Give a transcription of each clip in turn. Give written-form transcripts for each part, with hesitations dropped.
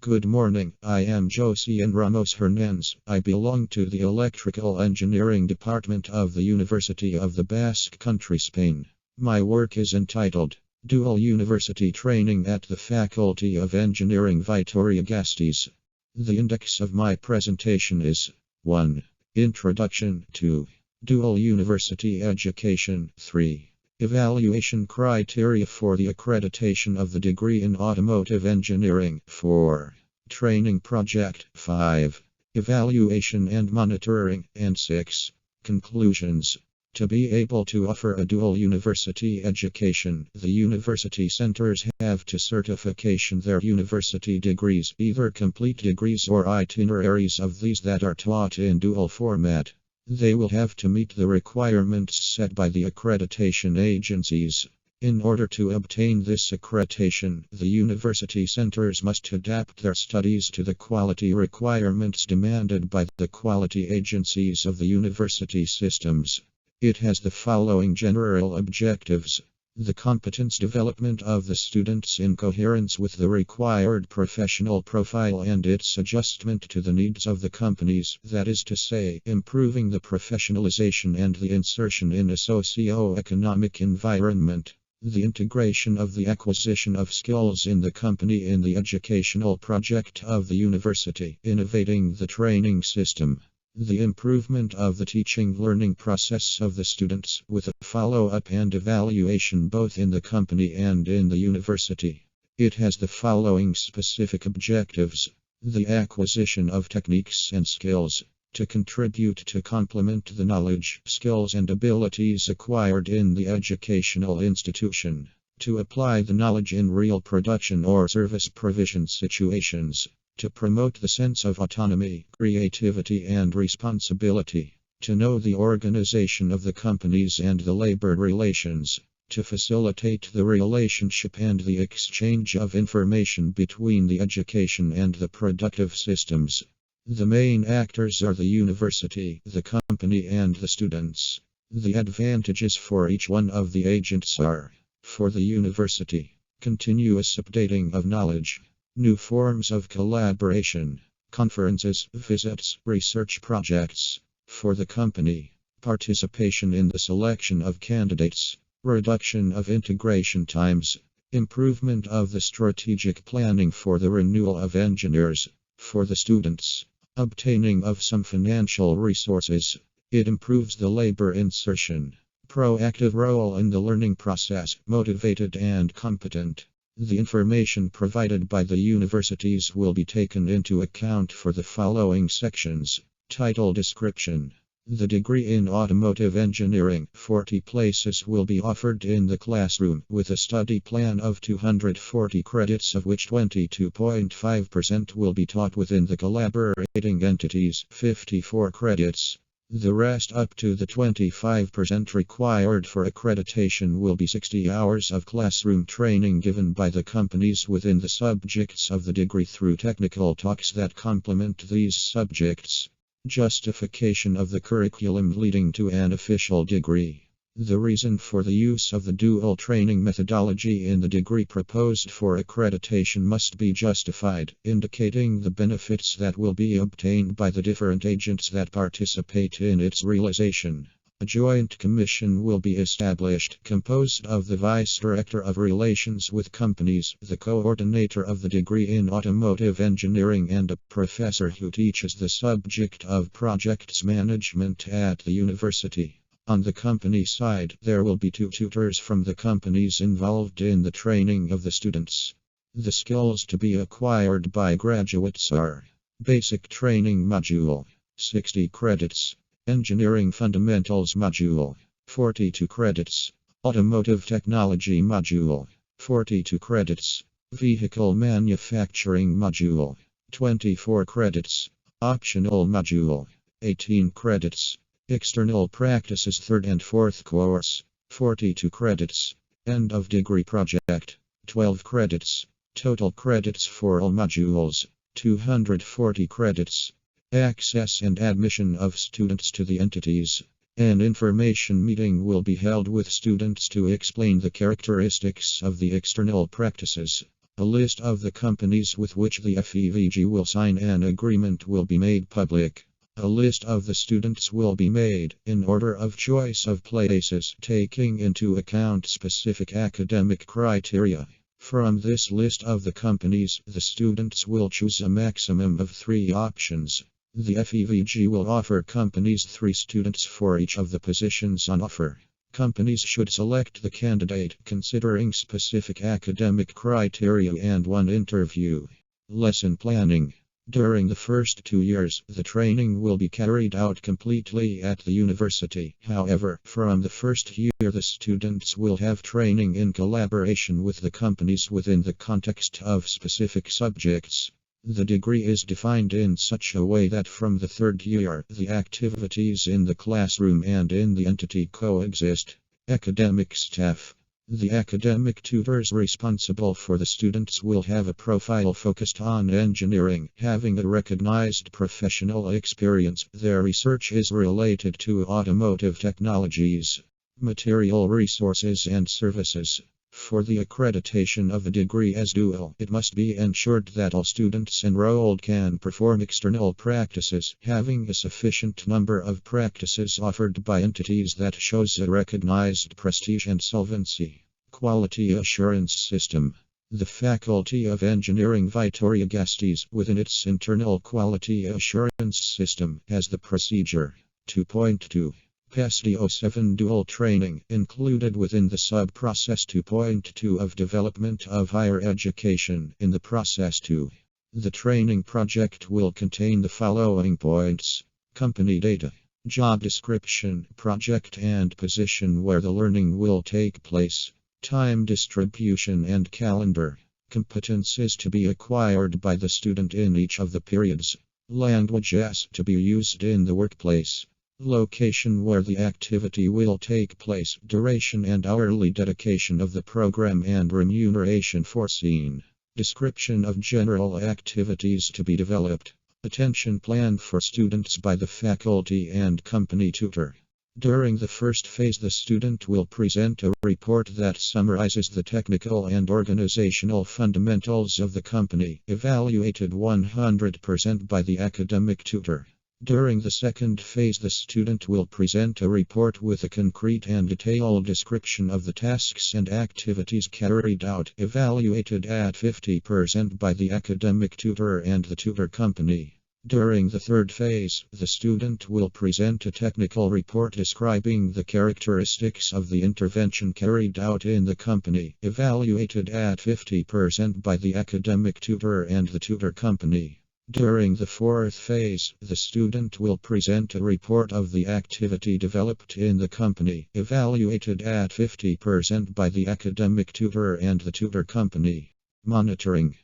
Good morning, I am Josian Ramos Hernandez. I belong to the Electrical Engineering Department of the University of the Basque Country, Spain. My work is entitled Dual University Training at the Faculty of Engineering Vitoria, Gasteiz. The index of my presentation is 1. Introduction. 2. Dual University Education. 3. Evaluation criteria for the accreditation of the degree in automotive engineering. 4. Training project. 5. Evaluation and monitoring. And 6. Conclusions. To be able to offer a dual university education, the university centers have to certification their university degrees, either complete degrees or itineraries of these that are taught in dual format. They will have to meet the requirements set by the accreditation agencies. In order to obtain this accreditation, the university centers must adapt their studies to the quality requirements demanded by the quality agencies of the university systems. It has the following general objectives: the competence development of the students in coherence with the required professional profile and its adjustment to the needs of the companies, that is to say, improving the professionalization and the insertion in a socio-economic environment, the integration of the acquisition of skills in the company in the educational project of the university, innovating the training system, the improvement of the teaching-learning process of the students, with a follow-up and evaluation both in the company and in the university. It has the following specific objectives: the acquisition of techniques and skills, to contribute to complement the knowledge, skills and abilities acquired in the educational institution, to apply the knowledge in real production or service provision situations, to promote the sense of autonomy, creativity and responsibility, to know the organization of the companies and the labor relations, to facilitate the relationship and the exchange of information between the education and the productive systems. The main actors are the university, the company and the students. The advantages for each one of the agents are: for the university, continuous updating of knowledge, new forms of collaboration, conferences, visits, research projects. For the company, participation in the selection of candidates, reduction of integration times, improvement of the strategic planning for the renewal of engineers. For the students, obtaining of some financial resources. It improves the labor insertion, proactive role in the learning process, motivated and competent. The information provided by the universities will be taken into account for the following sections. Title description. The degree in automotive engineering, 40 places will be offered in the classroom, with a study plan of 240 credits, of which 22.5% will be taught within the collaborating entities, 54 credits. The rest, up to the 25% required for accreditation, will be 60 hours of classroom training given by the companies within the subjects of the degree through technical talks that complement these subjects. Justification of the curriculum leading to an official degree. The reason for the use of the dual training methodology in the degree proposed for accreditation must be justified, indicating the benefits that will be obtained by the different agents that participate in its realization. A joint commission will be established, composed of the Vice Director of Relations with Companies, the coordinator of the degree in automotive engineering, and a professor who teaches the subject of projects management at the university. On the company side, there will be 2 tutors from the companies involved in the training of the students. The skills to be acquired by graduates are: Basic Training Module, 60 credits. Engineering Fundamentals Module, 42 credits. Automotive Technology Module, 42 credits. Vehicle Manufacturing Module, 24 credits. Optional Module, 18 credits. External Practices 3rd and 4th course, 42 credits. End of degree project, 12 credits. Total credits for all modules, 240 credits. Access and admission of students to the entities. An information meeting will be held with students to explain the characteristics of the external practices. A list of the companies with which the FEVG will sign an agreement will be made public. A list of the students will be made, in order of choice of places, taking into account specific academic criteria. From this list of the companies, the students will choose a maximum of 3 options. The FEVG will offer companies 3 students for each of the positions on offer. Companies should select the candidate considering specific academic criteria and 1 interview. Lesson planning. During the first 2 years, the training will be carried out completely at the university. However, from the first year, the students will have training in collaboration with the companies within the context of specific subjects. The degree is defined in such a way that from the 3rd year, the activities in the classroom and in the entity coexist. Academic staff. The academic tutors responsible for the students will have a profile focused on engineering, having a recognized professional experience. Their research is related to automotive technologies, material resources and services. For the accreditation of a degree as dual, it must be ensured that all students enrolled can perform external practices, having a sufficient number of practices offered by entities that shows a recognized prestige and solvency. Quality assurance system. The Faculty of Engineering Vitoria Gasteiz, within its internal quality assurance system, has the procedure 2.2. ICEUTE29 dual training, included within the sub-process 2.2 of development of higher education. In the process 2, the training project will contain the following points: company data, job description, project and position where the learning will take place, time distribution and calendar, competences to be acquired by the student in each of the periods, languages to be used in the workplace, location where the activity will take place, duration and hourly dedication of the program and remuneration foreseen, description of general activities to be developed, attention plan for students by the faculty and company tutor. During the first phase, the student will present a report that summarizes the technical and organizational fundamentals of the company, evaluated 100% by the academic tutor. During the second phase, the student will present a report with a concrete and detailed description of the tasks and activities carried out, evaluated at 50% by the academic tutor and the tutor company. During the third phase, the student will present a technical report describing the characteristics of the intervention carried out in the company, evaluated at 50% by the academic tutor and the tutor company. During the fourth phase, the student will present a report of the activity developed in the company, evaluated at 50% by the academic tutor and the tutor company. Monitoring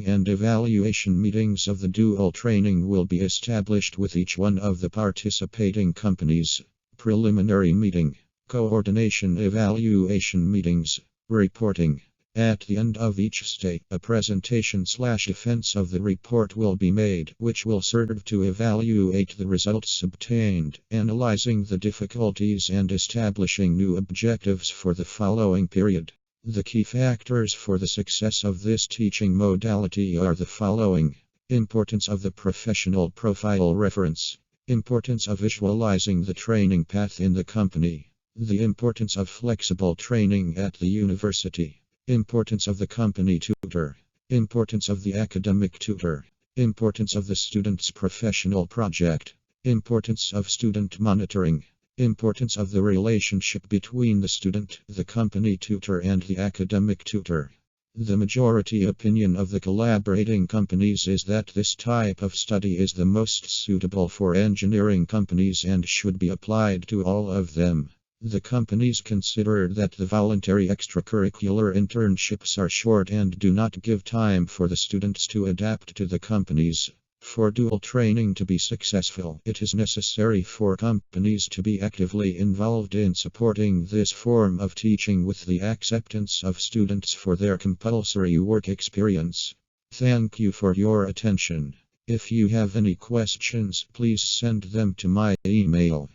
and evaluation meetings of the dual training will be established with each one of the participating companies. Preliminary meeting, coordination evaluation meetings, reporting. At the end of each stage, a presentation/defense of the report will be made, which will serve to evaluate the results obtained, analyzing the difficulties and establishing new objectives for the following period. The key factors for the success of this teaching modality are the following: importance of the professional profile reference, importance of visualizing the training path in the company, the importance of flexible training at the university, importance of the company tutor, importance of the academic tutor, importance of the student's professional project, importance of student monitoring, importance of the relationship between the student, the company tutor, and the academic tutor. The majority opinion of the collaborating companies is that this type of study is the most suitable for engineering companies and should be applied to all of them. The companies consider that the voluntary extracurricular internships are short and do not give time for the students to adapt to the companies. For dual training to be successful, it is necessary for companies to be actively involved in supporting this form of teaching with the acceptance of students for their compulsory work experience. Thank you for your attention. If you have any questions, please send them to my email.